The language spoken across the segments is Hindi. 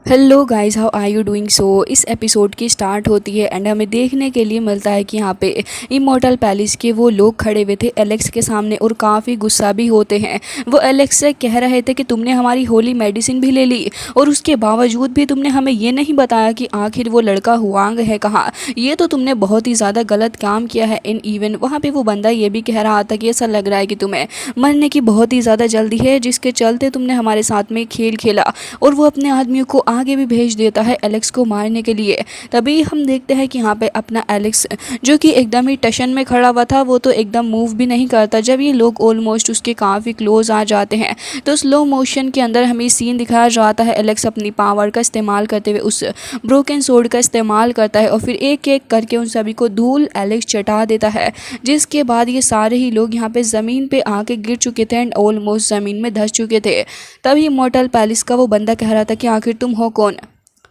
Hello guys, how are you doing. So इस एपिसोड की स्टार्ट होती है एंड हमें देखने के लिए मिलता है कि यहाँ पे इमॉर्टल पैलेस के वो लोग खड़े हुए थे एलेक्स के सामने और काफ़ी गुस्सा भी होते हैं। वो एलेक्स से कह रहे थे कि तुमने हमारी होली मेडिसिन भी ले ली और उसके बावजूद भी तुमने हमें ये नहीं बताया कि आखिर वो लड़का हुआंग है कहाँ। ये तो तुमने बहुत ही ज़्यादा गलत काम किया है। इन इवन वहाँ पर वो बंदा ये भी कह रहा था कि ऐसा लग रहा है कि तुम्हें मरने की बहुत ही ज़्यादा जल्दी है, जिसके चलते तुमने हमारे साथ में खेल खेला। और वो अपने आदमियों को आगे भी भेज देता है एलेक्स को मारने के लिए। तभी हम देखते हैं कि यहाँ पे अपना एलेक्स जो कि एकदम ही टशन में खड़ा हुआ था, वो तो एकदम मूव भी नहीं करता। जब ये लोग ऑलमोस्ट उसके काफ़ी क्लोज आ जाते हैं तो स्लो मोशन के अंदर हमें सीन दिखाया जाता है। एलेक्स अपनी पावर का इस्तेमाल करते हुए उस ब्रोकन सोर्ड का इस्तेमाल करता है और फिर एक एक करके उन सभी को धूल एलेक्स चटा देता है, जिसके बाद ये सारे ही लोग यहाँ पे ज़मीन पे आके गिर चुके थे एंड ऑलमोस्ट ज़मीन में धंस चुके थे। तभी मॉर्टल पैलेस का वो बंदा कह रहा था कि आखिर तुम हो कौन।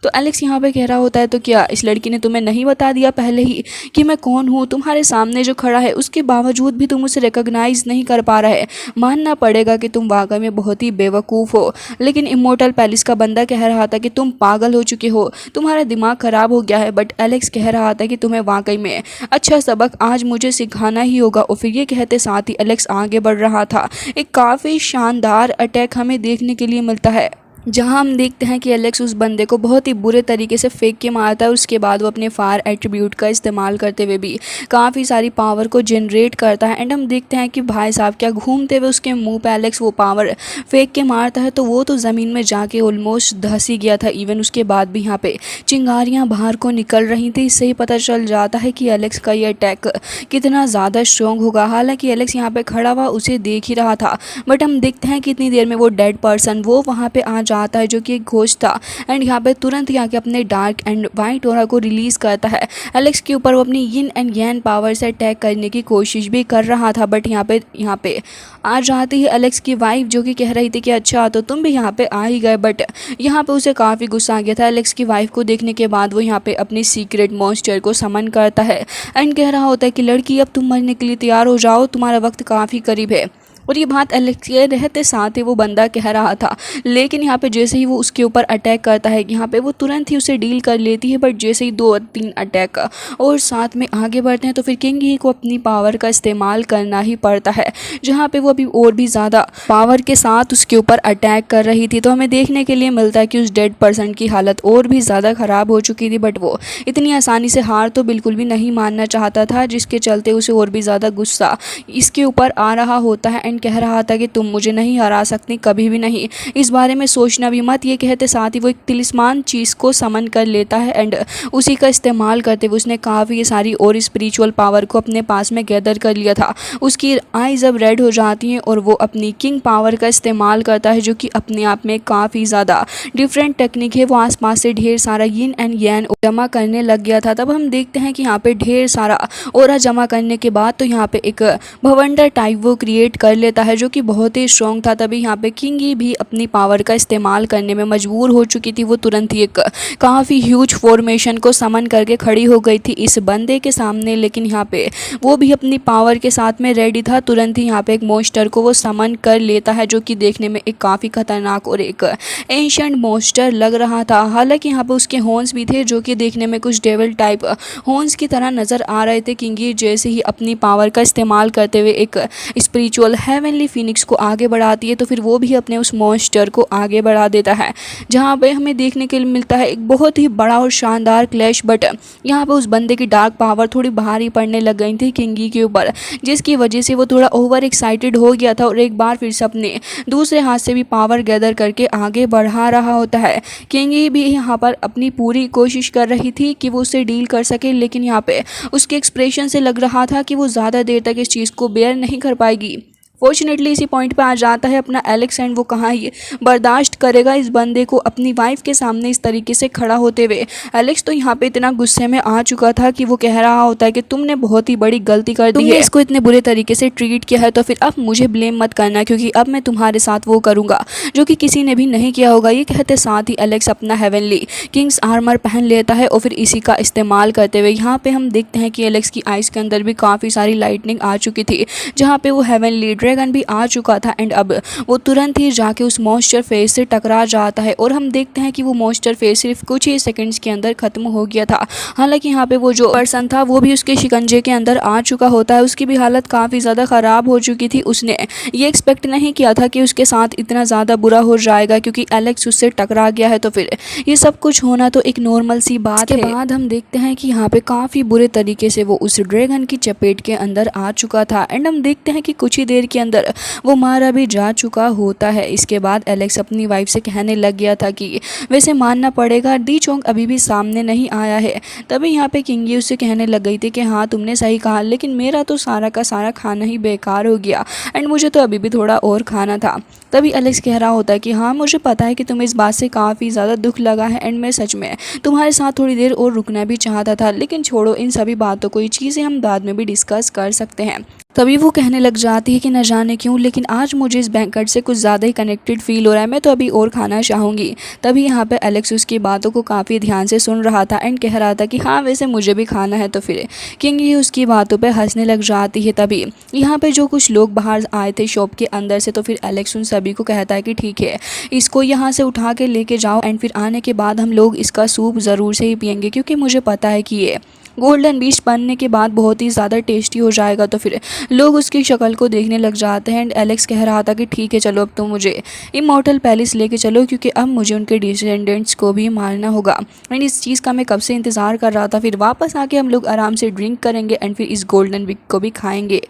तो एलेक्स यहाँ पे कह रहा होता है, तो क्या इस लड़की ने तुम्हें नहीं बता दिया पहले ही कि मैं कौन हूँ। तुम्हारे सामने जो खड़ा है उसके बावजूद भी तुम उसे रिकॉग्नाइज नहीं कर पा रहे। मानना पड़ेगा कि तुम वाकई में बहुत ही बेवकूफ़ हो। लेकिन इमॉर्टल पैलेस का बंदा कह रहा था कि तुम पागल हो चुके हो, तुम्हारा दिमाग ख़राब हो गया है। बट एलेक्स कह रहा था कि तुम्हें वाकई में अच्छा सबक आज मुझे सिखाना ही होगा। और फिर ये कहते साथ ही एलेक्स आगे बढ़ रहा था। एक काफ़ी शानदार अटैक हमें देखने के लिए मिलता है, जहां हम देखते हैं कि एलेक्स उस बंदे को बहुत ही बुरे तरीके से फेंक के मारता है। उसके बाद वो अपने फायर एट्रीब्यूट का इस्तेमाल करते हुए भी काफ़ी सारी पावर को जनरेट करता है। एंड हम देखते हैं कि भाई साहब क्या घूमते हुए उसके मुंह पे एलेक्स वो पावर फेंक के मारता है, तो वो तो ज़मीन में जाके ऑलमोस्ट धंस ही गया था। इवन उसके बाद भी यहाँ पे चिंगारियाँ बाहर को निकल रही थी। इससे ही पता चल जाता है कि एलेक्स का ये अटैक कितना ज़्यादा स्ट्रॉन्ग होगा। हालाँकि एलेक्स यहाँ पर खड़ा हुआ उसे देख ही रहा था, बट हम देखते हैं कि इतनी देर में वो डेड पर्सन वो वहाँ पर आ आता है, जो कि एक घोस्ट था। एंड यहाँ पे तुरंत ही आके अपने डार्क एंड वाइट ऑरा को रिलीज करता है एलेक्स के ऊपर। वो अपनी यिन एंड यैन पावर से अटैक करने की कोशिश भी कर रहा था। बट यहाँ पे आ जाती ही एलेक्स की वाइफ, जो कि कह रही थी कि अच्छा तो तुम भी यहाँ पे आ ही गए। बट यहाँ पे उसे काफ़ी गुस्सा आ गया था एलेक्स की वाइफ को देखने के बाद। वो यहाँ पे अपनी सीक्रेट मॉन्स्टर को समन करता है एंड कह रहा होता है कि लड़की अब तुम मरने के लिए तैयार हो जाओ, तुम्हारा वक्त काफ़ी करीब है। और ये बात एलेक्स के रहते साथ ही वो बंदा कह रहा था। लेकिन यहाँ पे जैसे ही वो उसके ऊपर अटैक करता है, यहाँ पे वो तुरंत ही उसे डील कर लेती है। बट जैसे ही 2-3 अटैक और साथ में आगे बढ़ते हैं तो फिर किंग ही को अपनी पावर का इस्तेमाल करना ही पड़ता है, जहाँ पे वो अभी और भी ज़्यादा पावर के साथ उसके ऊपर अटैक कर रही थी। तो हमें देखने के लिए मिलता है कि उस डेड पर्सन की हालत और भी ज़्यादा ख़राब हो चुकी थी। बट वो इतनी आसानी से हार तो बिल्कुल भी नहीं मानना चाहता था, जिसके चलते उसे और भी ज़्यादा गुस्सा इसके ऊपर आ रहा होता है। कह रहा था कि तुम मुझे नहीं हरा सकती, कभी भी नहीं, इस बारे में सोचना भी मत। ये कहते साथ ही वो एक तिलिस्मान चीज़ को समन कर लेता है एंड उसी का इस्तेमाल करते हुए उसने काफ़ी सारी और स्पिरिचुअल पावर को अपने पास में गैदर कर लिया था। उसकी आईज अब रेड हो जाती हैं और वो अपनी किंग पावर का इस्तेमाल करता है, जो कि अपने आप में काफ़ी ज़्यादा डिफरेंट टेक्निक है। वो आसपास से ढेर सारा यिन एंड यैन जमा करने लग गया था। तब हम देखते हैं कि यहाँ पे ढेर सारा ओरा जमा करने के बाद तो यहाँ पे एक भवंडर टाइप वो क्रिएट कर लेता है, जो कि बहुत ही स्ट्रॉन्ग था। तभी यहाँ पे किंगी भी अपनी पावर का इस्तेमाल करने में मजबूर हो चुकी थी। वो तुरंत ही एक काफ़ी ह्यूज फॉर्मेशन को समन करके खड़ी हो गई थी इस बंदे के सामने। लेकिन यहाँ पे वो भी अपनी पावर के साथ में रेडी था। तुरंत ही यहाँ पे एक मॉन्स्टर को वो समन कर लेता है, जो कि देखने में एक काफ़ी खतरनाक और एक एंशिएंट मॉन्स्टर लग रहा था। हालांकि यहाँ पे उसके हॉर्न्स भी थे, जो कि देखने में कुछ डेविल टाइप हॉर्न्स की तरह नज़र आ रहे थे। किंगी जैसे ही अपनी पावर का इस्तेमाल करते हुए एक स्पिरिचुअल हेवनली फिनिक्स को आगे बढ़ाती है, तो फिर वो भी अपने उस मॉन्स्टर को आगे बढ़ा देता है, जहाँ पे हमें देखने के लिए मिलता है एक बहुत ही बड़ा और शानदार क्लैश। बट यहाँ पे उस बंदे की डार्क पावर थोड़ी भारी पड़ने लग गई थी किंगी के ऊपर, जिसकी वजह से वो थोड़ा ओवर एक्साइटेड हो गया था और एक बार फिर से अपने दूसरे हाथ से भी पावर गैदर करके आगे बढ़ा रहा होता है। किंगी भी यहाँ पर अपनी पूरी कोशिश कर रही थी कि वो उससे डील कर सके, लेकिन यहाँ पे उसके एक्सप्रेशन से लग रहा था कि वो ज़्यादा देर तक इस चीज़ को बेयर नहीं कर पाएगी। फॉर्चुनेटली इसी पॉइंट पे आ जाता है अपना एलेक्स एंड वो कहाँ ये बर्दाश्त करेगा इस बंदे को अपनी वाइफ के सामने इस तरीके से खड़ा होते हुए। एलेक्स तो यहाँ पे इतना गुस्से में आ चुका था कि वो कह रहा होता है कि तुमने बहुत ही बड़ी गलती कर दी है, इसको इतने बुरे तरीके से ट्रीट किया है, तो फिर अब मुझे ब्लेम मत करना, क्योंकि अब मैं तुम्हारे साथ वो करूँगा जो कि किसी ने भी नहीं किया होगा। ये कहते साथ ही एलेक्स अपना हेवनली किंग्स आर्मर पहन लेता है और फिर इसी का इस्तेमाल करते हुए यहाँ पे हम देखते हैं कि एलेक्स की आइज़ के अंदर भी काफ़ी सारी लाइटनिंग आ चुकी थी, जहाँ पे वो हेवनली ड्रैगन भी आ चुका था एंड अब वो तुरंत ही जाके उस मॉन्स्टर फेस से टकरा जाता है और हम देखते हैं कि वो मॉन्स्टर फेस सिर्फ कुछ ही सेकंड्स के अंदर खत्म हो गया था। हालांकि यहाँ पे वो जो पर्सन था वो भी उसके शिकंजे के अंदर आ चुका होता है। उसकी भी हालत काफ़ी ज़्यादा ख़राब हो चुकी थी। उसने ये एक्सपेक्ट नहीं किया था कि उसके साथ इतना ज़्यादा बुरा हो जाएगा, क्योंकि एलेक्स उससे टकरा गया है तो फिर ये सब कुछ होना तो एक नॉर्मल सी बात है। इसके बाद हम देखते हैं कि यहाँ पे काफ़ी बुरे तरीके से वो उस ड्रैगन की चपेट के अंदर आ चुका था एंड हम देखते हैं कि कुछ ही देर के अंदर वो मारा भी जा चुका होता है। इसके बाद एलेक्स अपनी वाइफ से कहने लग गया था कि वैसे मानना पड़ेगा डी चोंग अभी भी सामने नहीं आया है। तभी यहाँ पे किंगी उससे कहने लग गई थी कि हाँ तुमने सही कहा, लेकिन मेरा तो सारा का सारा खाना ही बेकार हो गया एंड मुझे तो अभी भी थोड़ा और खाना था। तभी एलेक्स कह रहा होता है कि हाँ मुझे पता है कि तुम्हें इस बात से काफ़ी ज़्यादा दुख लगा है एंड मैं सच में तुम्हारे साथ थोड़ी देर और रुकना भी चाहता था, लेकिन छोड़ो इन सभी बातों को, ये चीज़ें हम बाद में भी डिस्कस कर सकते हैं। तभी वो कहने लग जाती है कि न जाने क्यों लेकिन आज मुझे इस बैंकेट से कुछ ज़्यादा ही कनेक्टेड फील हो रहा है, मैं तो अभी और खाना चाहूँगी। तभी यहाँ पे एलेक्स उसकी बातों को काफ़ी ध्यान से सुन रहा था एंड कह रहा था कि हाँ वैसे मुझे भी खाना है। तो फिर किंग ही उसकी बातों पे हंसने लग जाती है। तभी यहाँ पे जो कुछ लोग बाहर आए थे शॉप के अंदर से, तो फिर एलेक्स उन सभी को कहता है कि ठीक है इसको यहाँ से उठा के लेके जाओ एंड फिर आने के बाद हम लोग इसका सूप ज़रूर से ही पियेंगे, क्योंकि मुझे पता है कि ये गोल्डन बीच बनने के बाद बहुत ही ज़्यादा टेस्टी हो जाएगा। तो फिर लोग उसकी शक्ल को देखने लग जाते हैं एंड एलेक्स कह रहा था कि ठीक है चलो अब तो मुझे इमॉर्टल पैलेस लेके चलो, क्योंकि अब मुझे उनके डिसेंडेंट्स को भी मारना होगा एंड इस चीज़ का मैं कब से इंतज़ार कर रहा था। फिर वापस आके हम लोग आराम से ड्रिंक करेंगे एंड फिर इस गोल्डन बीच को भी खाएंगे।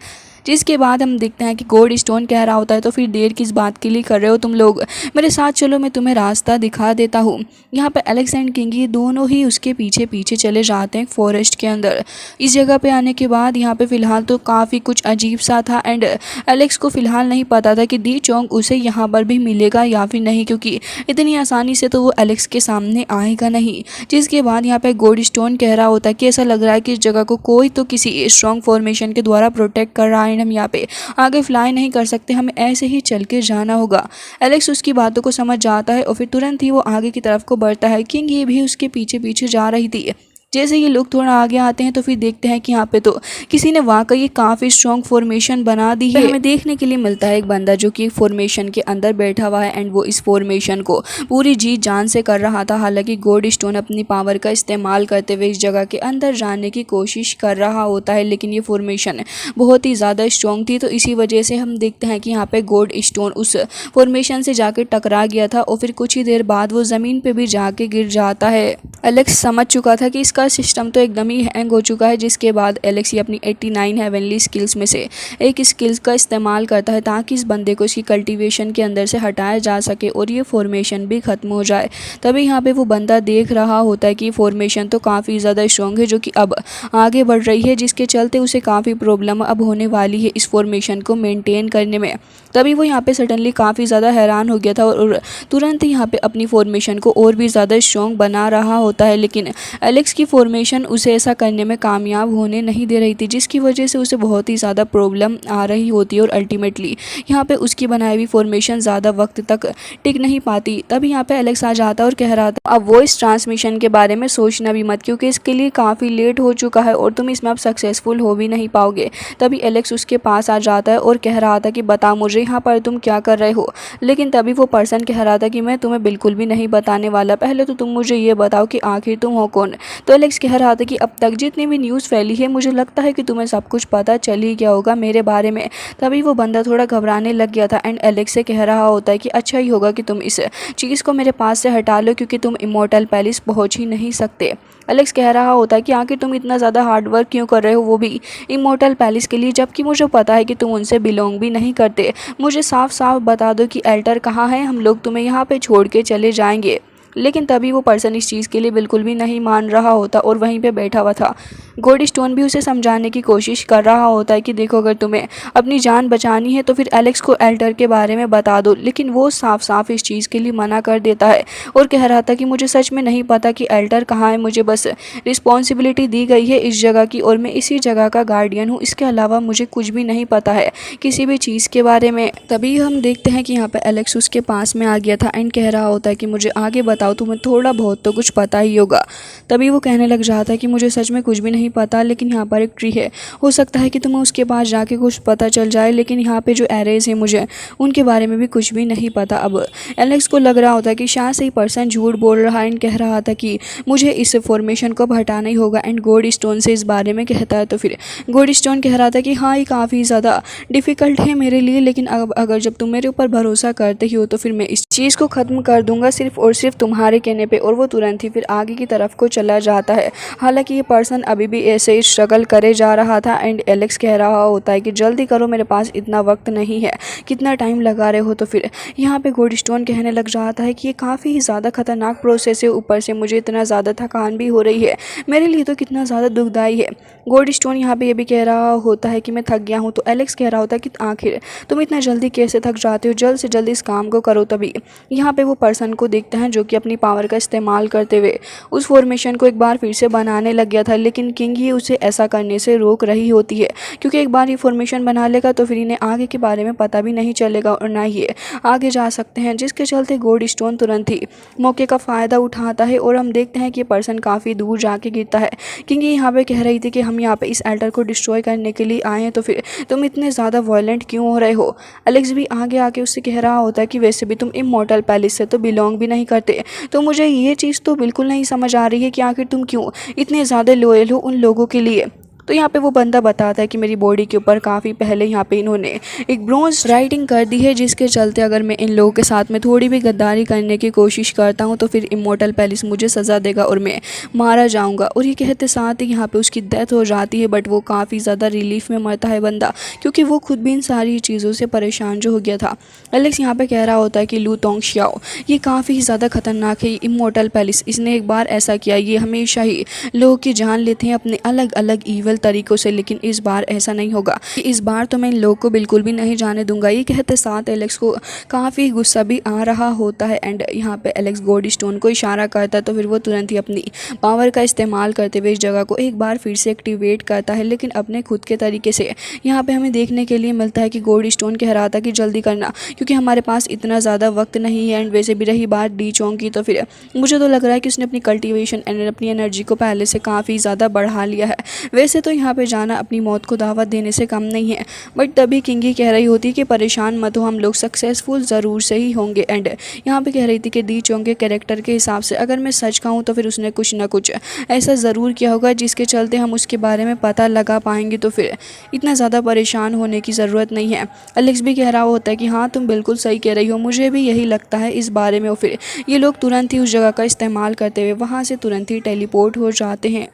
जिसके बाद हम देखते हैं कि गोल्ड स्टोन कह रहा होता है तो फिर देर किस बात के लिए कर रहे हो तुम लोग, मेरे साथ चलो मैं तुम्हें रास्ता दिखा देता हूँ। यहाँ पे एलेक्स एंड किंगी दोनों ही उसके पीछे पीछे चले जाते हैं फॉरेस्ट के अंदर। इस जगह पे आने के बाद यहाँ पे फ़िलहाल तो काफ़ी कुछ अजीब सा था एंड एलेक्स को फ़िलहाल नहीं पता था कि डी चोंग उसे यहाँ पर भी मिलेगा या फिर नहीं, क्योंकि इतनी आसानी से तो वो एलेक्स के सामने आएगा नहीं। जिसके बाद यहाँ पे गोल्ड स्टोन कह रहा होता है कि ऐसा लग रहा है कि इस जगह को कोई तो किसी स्ट्रॉन्ग फॉर्मेशन के द्वारा प्रोटेक्ट कर रहा है, हम यहाँ पे आगे फ्लाई नहीं कर सकते, हमें ऐसे ही चल के जाना होगा। एलेक्स उसकी बातों को समझ जाता है और फिर तुरंत ही वो आगे की तरफ को बढ़ता है। किंग ये भी उसके पीछे पीछे जा रही थी। जैसे ये लोग थोड़ा आगे आते हैं तो फिर देखते हैं कि यहाँ पे तो किसी ने वाकई काफ़ी स्ट्रॉन्ग फॉर्मेशन बना दी है। हमें देखने के लिए मिलता है एक बंदा जो कि एक फॉर्मेशन के अंदर बैठा हुआ है एंड वो इस फॉर्मेशन को पूरी जी जान से कर रहा था। हालांकि गोल्ड स्टोन अपनी पावर का इस्तेमाल करते हुए इस जगह के अंदर जाने की कोशिश कर रहा होता है, लेकिन ये फॉर्मेशन बहुत ही ज़्यादा स्ट्रॉन्ग थी, तो इसी वजह से हम देखते हैं कि यहाँ पर गोल्ड स्टोन उस फॉर्मेशन से जाकर टकरा गया था और फिर कुछ ही देर बाद वो ज़मीन पर भी जाके गिर जाता है। एलेक्स समझ चुका था कि इसका सिस्टम तो एकदम ही हैंग हो चुका है। जिसके बाद एलेक्स ही अपनी 89 हेवनली स्किल्स में से एक स्किल्स का इस्तेमाल करता है ताकि इस बंदे को इसकी कल्टीवेशन के अंदर से हटाया जा सके और ये फॉर्मेशन भी ख़त्म हो जाए। तभी यहाँ पे वो बंदा देख रहा होता है कि फॉर्मेशन तो काफ़ी ज़्यादा स्ट्रॉन्ग है जो कि अब आगे बढ़ रही है, जिसके चलते उसे काफ़ी प्रॉब्लम अब होने वाली है इस फॉर्मेशन को मेनटेन करने में। तभी वो यहाँ पे सडनली काफ़ी ज़्यादा हैरान हो गया था और तुरंत ही यहाँ पे अपनी फॉर्मेशन को और भी ज़्यादा स्ट्रॉन्ग बना रहा होता है, लेकिन एलेक्स की फॉर्मेशन उसे ऐसा करने में कामयाब होने नहीं दे रही थी, जिसकी वजह से उसे बहुत ही ज़्यादा प्रॉब्लम आ रही होती है और अल्टीमेटली यहाँ पे उसकी बनाई हुई फॉर्मेशन ज़्यादा वक्त तक टिक नहीं पाती। तभी यहाँ पे एलेक्स आ जाता और कह रहा था अब वॉइस ट्रांसमिशन के बारे में सोचना भी मत, क्योंकि इसके लिए काफ़ी लेट हो चुका है और तुम इसमें अब सक्सेसफुल हो भी नहीं पाओगे। तभी एलेक्स उसके पास आ जाता है और कह रहा था कि बता मुझे यहाँ पर तुम क्या कर रहे हो, लेकिन तभी वो पर्सन कह रहा था कि मैं तुम्हें बिल्कुल भी नहीं बताने वाला, पहले तो तुम मुझे ये बताओ कि आखिर तुम हो कौन। तो एलेक्स कह रहा था कि अब तक जितनी भी न्यूज़ फैली है मुझे लगता है कि तुम्हें सब कुछ पता चल ही गया होगा मेरे बारे में। तभी वो बंदा थोड़ा घबराने लग गया था एंड एलेक्स से कह रहा होता है कि अच्छा ही होगा कि तुम इस चीज़ को मेरे पास से हटा लो, क्योंकि तुम इमॉर्टल पैलेस पहुँच ही नहीं सकते। एलेक्स कह रहा होता है कि आखिर तुम इतना ज़्यादा हार्ड वर्क क्यों कर रहे हो, वो भी इमॉर्टल पैलेस के लिए, जबकि मुझे पता है कि तुम उनसे बिलोंग भी नहीं करते। मुझे साफ साफ बता दो कि एल्टर कहाँ है, हम लोग तुम्हें यहाँ पे छोड़ के चले जाएंगे। लेकिन तभी वो पर्सन इस चीज़ के लिए बिल्कुल भी नहीं मान रहा होता और वहीं पे बैठा हुआ था। गोल्ड स्टोन भी उसे समझाने की कोशिश कर रहा होता है कि देखो अगर तुम्हें अपनी जान बचानी है तो फिर एलेक्स को एल्टर के बारे में बता दो, लेकिन वो साफ साफ इस चीज़ के लिए मना कर देता है और कह रहा था कि मुझे सच में नहीं पता कि एल्टर कहाँ है, मुझे बस रिस्पॉन्सिबिलिटी दी गई है इस जगह की और मैं इसी जगह का गार्डियन हूँ, इसके अलावा मुझे कुछ भी नहीं पता है किसी भी चीज़ के बारे में। तभी हम देखते हैं कि यहाँ पर एलेक्स उसके पास में आ गया था एंड कह रहा होता है कि मुझे आगे बताओ, तुम्हें थोड़ा बहुत तो कुछ पता ही होगा। तभी वो कहने लग जाता है कि मुझे सच में कुछ भी नहीं नहीं पता, लेकिन यहाँ पर एक ट्री है, हो सकता है कि तुम्हें उसके पास जाके कुछ पता चल जाए, लेकिन यहाँ पे जो एरेज है मुझे उनके बारे में भी कुछ भी नहीं पता। अब एलेक्स को लग रहा होता है कि शायद से ही पर्सन झूठ बोल रहा है एंड कह रहा था कि मुझे इस फॉर्मेशन को हटाना ही होगा एंड गोल्ड स्टोन से इस बारे में कहता है। तो फिर गोल्ड स्टोन कह रहा था कि हाँ, ये काफ़ी ज़्यादा डिफ़िकल्ट है मेरे लिए, लेकिन अब अगर जब तुम मेरे ऊपर भरोसा करते ही हो तो फिर मैं इस चीज़ को ख़त्म कर दूंगा सिर्फ और सिर्फ तुम्हारे कहने पे। और वो तुरंत ही फिर आगे की तरफ को चला जाता है। हालांकि ये पर्सन अभी भी ऐसे ही स्ट्रगल करे जा रहा था एंड एलेक्स कह रहा होता है कि जल्दी करो, मेरे पास इतना वक्त नहीं है, कितना टाइम लगा रहे हो। तो फिर यहाँ पे गोल्ड स्टोन कहने लग जाता है कि ये काफ़ी ज़्यादा खतरनाक प्रोसेस है, ऊपर से मुझे इतना ज़्यादा थकान भी हो रही है, मेरे लिए तो कितना ज़्यादा दुखदाई है। गोल्ड स्टोन यहाँ पे ये भी कह रहा होता है कि मैं थक गया हूँ। तो एलेक्स कह रहा होता है कि आखिर तुम इतना जल्दी कैसे थक जाते हो, जल्द से जल्द इस काम को करो। तभी यहाँ पे वो पर्सन को देखते हैं जो कि अपनी पावर का इस्तेमाल करते हुए उस फॉर्मेशन को एक बार फिर से बनाने लग गया था, लेकिन किंग ही उसे ऐसा करने से रोक रही होती है, क्योंकि एक बार ये फॉर्मेशन बना लेगा तो फिर इन्हें आगे के बारे में पता भी नहीं चलेगा और ना ही आगे जा सकते हैं, जिसके चलते गोल्ड स्टोन तुरंत ही मौके का फ़ायदा उठाता है और हम देखते हैं कि ये पर्सन काफ़ी दूर जाके गिरता है। किंग यहाँ पे कह रही थी कि हम यहाँ पे इस एल्टर को डिस्ट्रॉय करने के लिए आए हैं, तो फिर तुम इतने ज़्यादा वायलेंट क्यों हो रहे हो। एलेक्स भी आगे आके उससे कह रहा होता है कि वैसे भी तुम इमॉर्टल पैलेस से तो बिलोंग भी नहीं करते, तो मुझे ये चीज़ तो बिल्कुल नहीं समझ आ रही है कि आखिर तुम क्यों इतने ज़्यादा लॉयल हो उन लोगों के लिए। तो यहाँ पे वो बंदा बताता है कि मेरी बॉडी के ऊपर काफ़ी पहले यहाँ पे इन्होंने एक ब्रोंज राइटिंग कर दी है, जिसके चलते अगर मैं इन लोगों के साथ में थोड़ी भी गद्दारी करने की कोशिश करता हूँ तो फिर इमॉर्टल पैलेस मुझे सज़ा देगा और मैं मारा जाऊँगा। और ये कहते साथ ही यहाँ पे उसकी डेथ हो जाती है, बट वो काफ़ी ज़्यादा रिलीफ में मरता है बंदा, क्योंकि वो खुद भी इन सारी चीज़ों से परेशान जो हो गया था। एलेक्स यहाँ पर कह रहा होता है कि लू तोंगशियाओ ये काफ़ी ज़्यादा खतरनाक है, इमॉर्टल पैलेस इसने एक बार ऐसा किया, ये हमेशा ही लोगों की जान लेते हैं अपने अलग अलग ईवल तरीकों से, लेकिन इस बार ऐसा नहीं होगा, इस बार तो मैं इन लोगों को बिल्कुल भी नहीं जाने दूंगा। ये कहते साथ एलेक्स को काफ़ी गुस्सा भी आ रहा होता है एंड यहाँ पे एलेक्स गोल्ड स्टोन को इशारा करता है, तो फिर वो तुरंत ही अपनी पावर का इस्तेमाल करते हुए इस जगह को एक बार फिर से एक्टिवेट करता है, लेकिन अपने खुद के तरीके से। यहाँ पे हमें देखने के लिए मिलता है कि गोल्ड स्टोन कह रहा था कि जल्दी करना, क्योंकि हमारे पास इतना ज़्यादा वक्त नहीं है एंड वैसे भी रही बात डी चोंग की, तो फिर मुझे तो लग रहा है कि उसने अपनी कल्टिवेशन एंड अपनी एनर्जी को पहले से काफ़ी ज़्यादा बढ़ा लिया है। वैसे तो यहाँ पे जाना अपनी मौत को दावत देने से कम नहीं है, बट तभी किंगी कह रही होती कि परेशान मत हो, हम लोग सक्सेसफुल ज़रूर से ही होंगे। एंड यहाँ पे कह रही थी कि दी चोंग के कैरेक्टर के हिसाब से अगर मैं सच कहूँ तो फिर उसने कुछ ना कुछ ऐसा ज़रूर किया होगा जिसके चलते हम उसके बारे में पता लगा पाएंगे, तो फिर इतना ज़्यादा परेशान होने की ज़रूरत नहीं है। एलेक्स भी कह रहा होता है कि हाँ तुम बिल्कुल सही कह रही हो, मुझे भी यही लगता है इस बारे में। और फिर ये लोग तुरंत ही उस जगह का इस्तेमाल करते हुए वहाँ से तुरंत ही टेलीपोर्ट हो जाते हैं,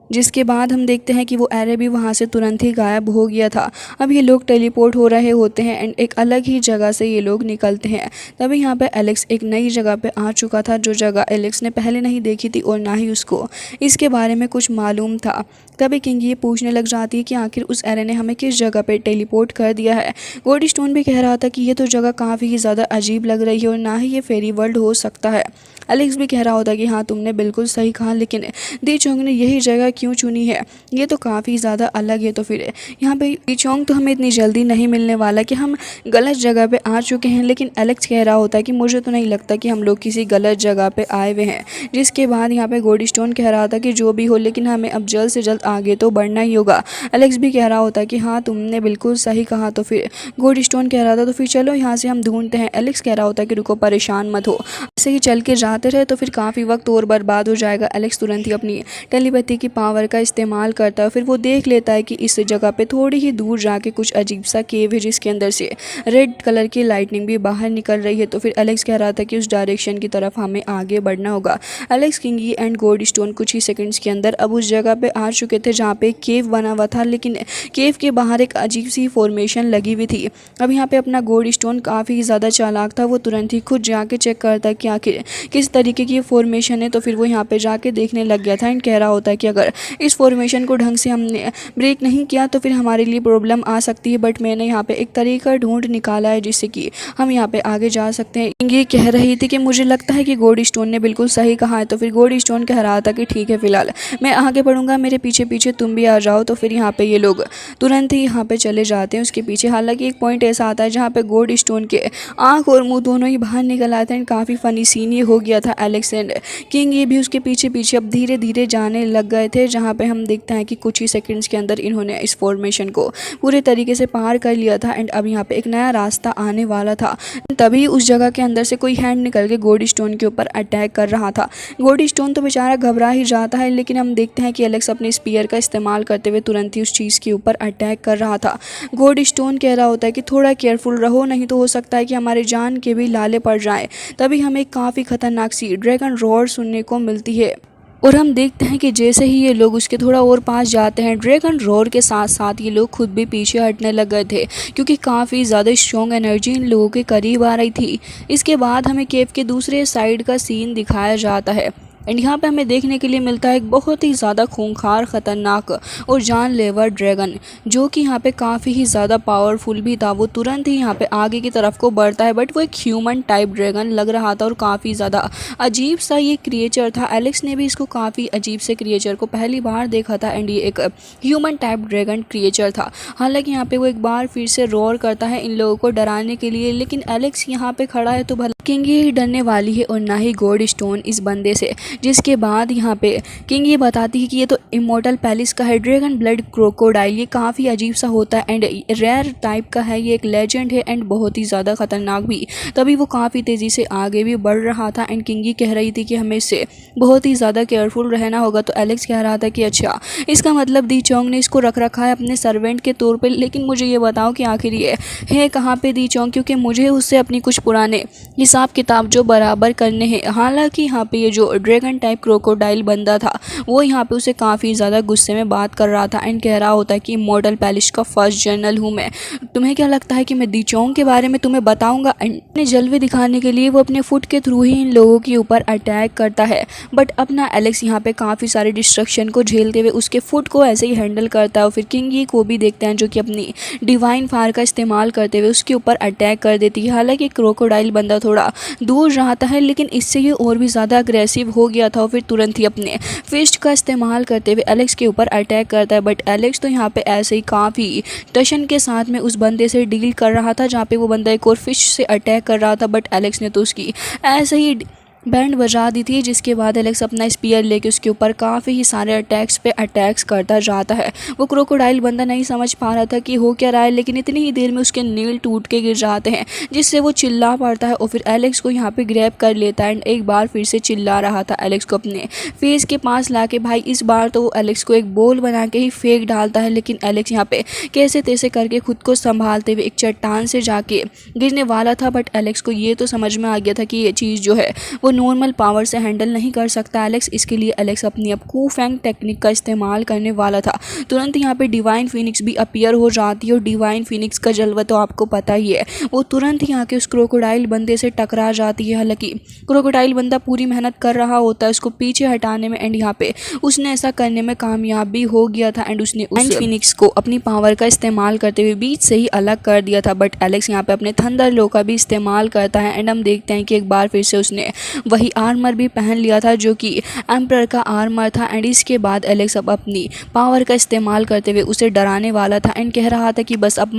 जिसके बाद हम देखते हैं कि वो एरे भी वहाँ से तुरंत ही गायब हो गया था। अब ये लोग टेलीपोर्ट हो रहे होते हैं एंड एक अलग ही जगह से ये लोग निकलते हैं। तभी यहाँ पे एलेक्स एक नई जगह पे आ चुका था, जो जगह एलेक्स ने पहले नहीं देखी थी और ना ही उसको इसके बारे में कुछ मालूम था। तभी किंग ये पूछने लग जाती है कि आखिर उस एरे ने हमें किस जगह पे टेलीपोर्ट कर दिया है। गोल्ड स्टोन भी कह रहा था कि ये तो जगह काफ़ी ही ज़्यादा अजीब लग रही है और ना ही ये फेरी वर्ल्ड हो सकता है। एलेक्स भी कह रहा होता कि हाँ तुमने बिल्कुल सही कहा, लेकिन दी चोंग ने यही जगह क्यों चुनी है, ये तो काफ़ी ज़्यादा अलग है। तो फिर यहाँ पे दी चोंग तो हमें इतनी जल्दी नहीं मिलने वाला कि हम गलत जगह पे आ चुके हैं, लेकिन एलेक्स कह रहा होता है कि मुझे तो नहीं लगता कि हम लोग किसी गलत जगह पे आए हुए हैं। जिसके बाद यहाँ पे गोल्ड स्टोन कह रहा था कि जो भी हो, लेकिन हमें अब जल्द से जल्द आगे तो बढ़ना ही होगा। एलेक्स भी कह रहा होता है कि हाँ तुमने बिल्कुल सही कहा। तो फिर गोल्ड स्टोन कह रहा था तो फिर चलो यहाँ से हम ढूंढते हैं। एलेक्स कह रहा होता है कि रुको, परेशान मत हो, ऐसे ही चल के जाते रहे तो फिर काफ़ी वक्त और बर्बाद हो जाएगा। एलेक्स तुरंत ही अपनी टेलीपैथी की पावर का इस्तेमाल करता है, फिर वो देख लेता है कि इस जगह पे थोड़ी ही दूर जाके कुछ अजीब सा केव है, जिसके अंदर से रेड कलर की लाइटनिंग भी बाहर निकल रही है। तो फिर एलेक्स कह रहा था कि उस डायरेक्शन की तरफ हमें आगे बढ़ना होगा। एलेक्स, किंगी एंड गोल्ड स्टोन कुछ ही सेकंड्स के अंदर अब उस जगह पे आ चुके थे जहाँ पे केव बना हुआ था, लेकिन केव के बाहर एक अजीब सी फॉर्मेशन लगी हुई थी। अब यहाँ पे अपना गोल्ड स्टोन काफ़ी ज़्यादा चालाक था, वो तुरंत ही खुद जाके चेक करता है कि आखिर किस तरीके की फॉर्मेशन है। तो फिर वो यहाँ पे जाके देखने लग गया था एंड कह रहा होता है कि अगर इस फॉर्मेशन को ढंग से हमने ब्रेक नहीं किया तो फिर हमारे लिए प्रॉब्लम आ सकती है, बट मैंने यहाँ पे एक तरीका ढूंढ निकाला है जिससे कि हम यहाँ पे आगे जा सकते हैं। ये कह रही थी कि मुझे लगता है कि गोल्ड स्टोन ने बिल्कुल सही कहा है। तो फिर गोल्ड स्टोन कह रहा था कि ठीक है, फिलहाल मैं आगे बढ़ूंगा, मेरे पीछे पीछे तुम भी आ जाओ। तो फिर यहाँ पे ये लोग तुरंत ही यहाँ पे चले जाते हैं उसके पीछे। हालांकि एक पॉइंट ऐसा आता है जहाँ पे गोल्ड स्टोन के आँख और मुँह दोनों ही बाहर निकल आते हैं। काफ़ी फनी सीन ये हो गया था। एलेक्स एंड किंग ये भी उसके पीछे पीछे अब धीरे धीरे जाने लग गए थे, थे, जहाँ पे हम देखते हैं कि कुछ ही सेकंड्स के अंदर इन्होंने इस फॉर्मेशन को पूरे तरीके से पार कर लिया था एंड अब यहाँ पे एक नया रास्ता आने वाला था। तभी उस जगह के अंदर से कोई हैंड निकल के गोल्डी स्टोन के ऊपर अटैक कर रहा था। गोल्डी स्टोन तो बेचारा घबरा ही जाता है, लेकिन हम देखते हैं कि एलेक्स अपने स्पीयर का इस्तेमाल करते हुए तुरंत ही उस चीज़ के ऊपर अटैक कर रहा था। गोल्डी स्टोन कह रहा होता है कि थोड़ा केयरफुल रहो, नहीं तो हो सकता है कि हमारे जान के भी लाले पड़ जाएं। तभी हमें काफ़ी खतरनाक सी ड्रैगन रोर सुनने को मिलती है और हम देखते हैं कि जैसे ही ये लोग उसके थोड़ा और पास जाते हैं, ड्रैगन रोर के साथ साथ ये लोग खुद भी पीछे हटने लग गए थे, क्योंकि काफ़ी ज़्यादा स्ट्रॉन्ग एनर्जी इन लोगों के करीब आ रही थी। इसके बाद हमें केव के दूसरे साइड का सीन दिखाया जाता है एंड यहाँ पे हमें देखने के लिए मिलता है एक बहुत ही ज़्यादा खूंखार, ख़तरनाक और जानलेवा ड्रैगन, जो कि यहाँ पे काफ़ी ही ज़्यादा पावरफुल भी था। वो तुरंत ही यहाँ पे आगे की तरफ को बढ़ता है, बट वो एक ह्यूमन टाइप ड्रैगन लग रहा था और काफ़ी ज़्यादा अजीब सा ये क्रिएचर था। एलेक्स ने भी इसको काफ़ी अजीब से क्रिएचर को पहली बार देखा था एंड ये एक ह्यूमन टाइप ड्रैगन क्रिएचर था। हालांकि यहाँ पे वो एक बार फिर से रोर करता है इन लोगों को डराने के लिए, लेकिन एलेक्स यहाँ पे खड़ा है तो भला किंग ही डरने वाली है और ना ही गोल्ड स्टोन इस बंदे से। जिसके बाद यहाँ पे किंग ये बताती है कि ये तो इमोर्टल पैलेस का है ड्रैगन ब्लड क्रोकोडाइल, ये काफ़ी अजीब सा होता है एंड रेयर टाइप का है, ये एक लेजेंड है एंड बहुत ही ज़्यादा खतरनाक भी। तभी वो काफ़ी तेज़ी से आगे भी बढ़ रहा था एंड किंग कह रही थी कि हमें इससे बहुत ही ज़्यादा केयरफुल रहना होगा। तो एलेक्स कह रहा था कि अच्छा, इसका मतलब दी चोंग ने इसको रख रखा है अपने सर्वेंट के तौर पर, लेकिन मुझे ये बताओ कि आखिर ये है कहाँ पे दी चोंग, क्योंकि मुझे उससे अपनी कुछ पुराने हिसाब किताब जो बराबर करने हैं। हालांकि यहाँ पे ये जो ड्रैगन टाइप क्रोकोडाइल बंदा था वो यहाँ पे उसे काफ़ी ज़्यादा गुस्से में बात कर रहा था एंड कह रहा होता है कि इमॉर्टल पैलेस का फर्स्ट जनरल हूँ मैं, तुम्हें क्या लगता है कि मैं दी चोंग के बारे में तुम्हें बताऊंगा। अपने जलवे दिखाने के लिए वो अपने फुट के थ्रू ही इन लोगों के ऊपर अटैक करता है, बट अपना एलेक्स यहाँ पे काफ़ी सारे डिस्ट्रक्शन को झेलते हुए उसके फुट को ऐसे ही हैंडल करता है और फिर किंग को भी देखते हैं जो कि अपनी डिवाइन फायर का इस्तेमाल करते हुए उसके ऊपर अटैक कर देती है। हालांकि क्रोकोडाइल बंदा थोड़ा दूर रहता है, लेकिन इससे ये और भी ज़्यादा अग्रेसिव हो गया था और फिर तुरंत ही अपने फिस्ट का इस्तेमाल करते हुए एलेक्स के ऊपर अटैक करता है। बट एलेक्स तो यहाँ पे ऐसे ही काफ़ी टशन के साथ में उस बंदे से डील कर रहा था, जहाँ पे वो बंदा एक और फिश से अटैक कर रहा था, बट एलेक्स ने तो उसकी ऐसे ही बैंड बजा दी थी। जिसके बाद एलेक्स अपना स्पीयर लेके उसके ऊपर काफ़ी ही सारे अटैक्स पे अटैक्स करता जाता है। वो क्रोकोडाइल बंदा नहीं समझ पा रहा था कि हो क्या रहा है, लेकिन इतनी ही देर में उसके नील टूट के गिर जाते हैं, जिससे वो चिल्ला पड़ता है और फिर एलेक्स को यहाँ पे ग्रैब कर लेता है एंड एक बार फिर से चिल्ला रहा था एलेक्स को अपने फेस के पास ला के। भाई इस बार तो वो एलेक्स को एक बोल बना के ही फेंक डालता है, लेकिन एलेक्स यहाँ पे कैसे तैसे करके खुद को संभालते हुए एक चट्टान से जाके गिरने वाला था। बट एलेक्स को ये तो समझ में आ गया था कि ये चीज़ जो है वो नॉर्मल पावर से हैंडल नहीं कर सकता एलेक्स। इसके लिए एलेक्स अपनी अब कूफैंग टेक्निक का इस्तेमाल करने वाला था। तुरंत यहाँ पे डिवाइन फिनिक्स भी अपीयर हो जाती है और डिवाइन फिनिक्स का जलवा तो आपको पता ही है, वो तुरंत ही यहाँ के उस क्रोकोडाइल बंदे से टकरा जाती है। हालांकि क्रोकोडाइल बंदा पूरी मेहनत कर रहा होता है उसको पीछे हटाने में एंड यहाँ पे उसने ऐसा करने में कामयाब भी हो गया था एंड उसने उस फिनिक्स को अपनी पावर का इस्तेमाल करते हुए बीच से ही अलग कर दिया था। बट एलेक्स यहाँ पे अपने थंडर लो का भी इस्तेमाल करता है एंड हम देखते हैं कि एक बार फिर से उसने वही आर्मर भी पहन लिया था जो कि एम्परर का आर्मर था एंड इसके बाद एलेक्स अब अपनी पावर का इस्तेमाल करते हुए उसे डराने वाला था एंड कह रहा था कि बस अब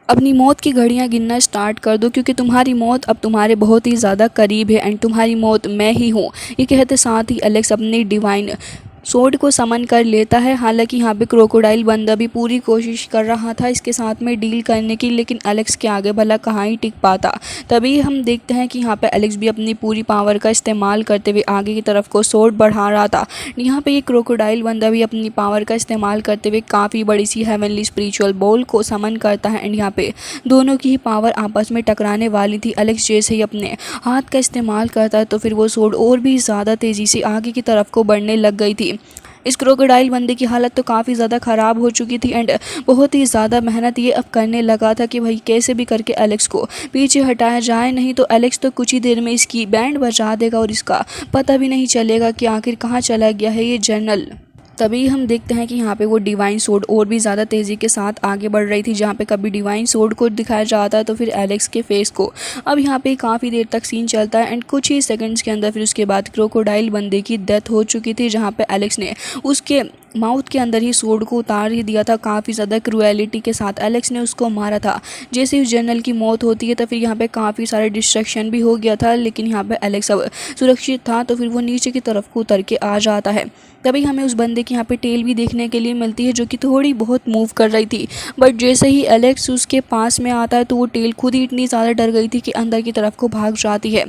अपनी मौत की घड़ियां गिनना स्टार्ट कर दो, क्योंकि तुम्हारी मौत अब तुम्हारे बहुत ही ज़्यादा करीब है एंड तुम्हारी मौत मैं ही हूँ। ये कहते साथ ही एलेक्स अपनी डिवाइन सोड को समन कर लेता है। हालांकि यहाँ पे क्रोकोडाइल बंदा भी पूरी कोशिश कर रहा था इसके साथ में डील करने की, लेकिन एलेक्स के आगे भला कहाँ ही टिक पाता। तभी हम देखते हैं कि यहाँ पे एलेक्स भी अपनी पूरी पावर का इस्तेमाल करते हुए आगे की तरफ को सोड बढ़ा रहा था। यहाँ पे ये क्रोकोडाइल बंदा भी अपनी पावर का इस्तेमाल करते हुए काफ़ी बड़ी सी हेवनली स्पिरिचुअल बॉल को समन करता है एंड यहाँ पे दोनों की ही पावर आपस में टकराने वाली थी। एलेक्स जैसे ही अपने हाथ का इस्तेमाल करता है तो फिर वो सोड और भी ज़्यादा तेज़ी से आगे की तरफ को बढ़ने लग गई थी। इस क्रोकोडाइल बंदे की हालत तो काफ़ी ज़्यादा ख़राब हो चुकी थी एंड बहुत ही ज़्यादा मेहनत ये अब करने लगा था कि भाई कैसे भी करके एलेक्स को पीछे हटाया जाए, नहीं तो एलेक्स तो कुछ ही देर में इसकी बैंड बजा देगा और इसका पता भी नहीं चलेगा कि आखिर कहाँ चला गया है ये जनरल। तभी हम देखते हैं कि यहाँ पे वो डिवाइन सोड और भी ज़्यादा तेज़ी के साथ आगे बढ़ रही थी। जहाँ पे कभी डिवाइन सोड को दिखाया जाता है तो फिर एलेक्स के फेस को। अब यहाँ पे काफ़ी देर तक सीन चलता है एंड कुछ ही सेकंड्स के अंदर फिर उसके बाद क्रोकोडाइल बंदे की डेथ हो चुकी थी, जहाँ पे एलेक्स ने उसके माउथ के अंदर ही सोड को उतार ही दिया था। काफ़ी ज़्यादा क्रूएलिटी के साथ एलेक्स ने उसको मारा था। जैसे ही उस जनरल की मौत होती है तो फिर यहाँ पे काफ़ी सारे डिस्ट्रक्शन भी हो गया था, लेकिन यहाँ पे एलेक्स अब सुरक्षित था तो फिर वो नीचे की तरफ को उतर के आ जाता है। तभी हमें उस बंदे की यहाँ पे टेल भी देखने के लिए मिलती है जो कि थोड़ी बहुत मूव कर रही थी, बट जैसे ही एलेक्स उसके पास में आता है तो वो टेल खुद ही इतनी ज़्यादा डर गई थी कि अंदर की तरफ को भाग जाती है।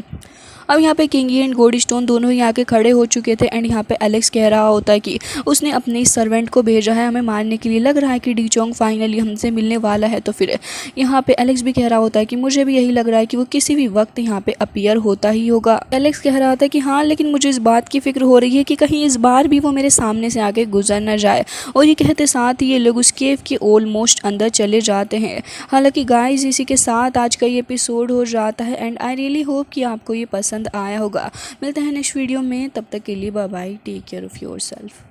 अब यहाँ पे किंगी एंड गोल्डस्टोन दोनों ही आके खड़े हो चुके थे एंड यहाँ पे एलेक्स कह रहा होता है कि उसने अपने इस सर्वेंट को भेजा है हमें मारने के लिए। लग रहा है कि डी चोंग फाइनली हमसे मिलने वाला है। तो फिर यहाँ पे एलेक्स भी कह रहा होता है कि मुझे भी यही लग रहा है कि वो किसी भी वक्त यहाँ पे अपीयर होता ही होगा। एलेक्स कह रहा था कि हाँ, लेकिन मुझे इस बात की फिक्र हो रही है कि कहीं इस बार भी वो मेरे सामने से आके गुजर न जाए। और ये कहते साथ ही ये लोग उस केव के ऑलमोस्ट अंदर चले जाते हैं। हालांकि गाइस इसी के साथ आज का ये एपिसोड हो जाता है एंड आई रियली होप कि आपको ये पसंद आया होगा। मिलते हैं नेक्स्ट वीडियो में, तब तक के लिए bye bye, take care of yourself.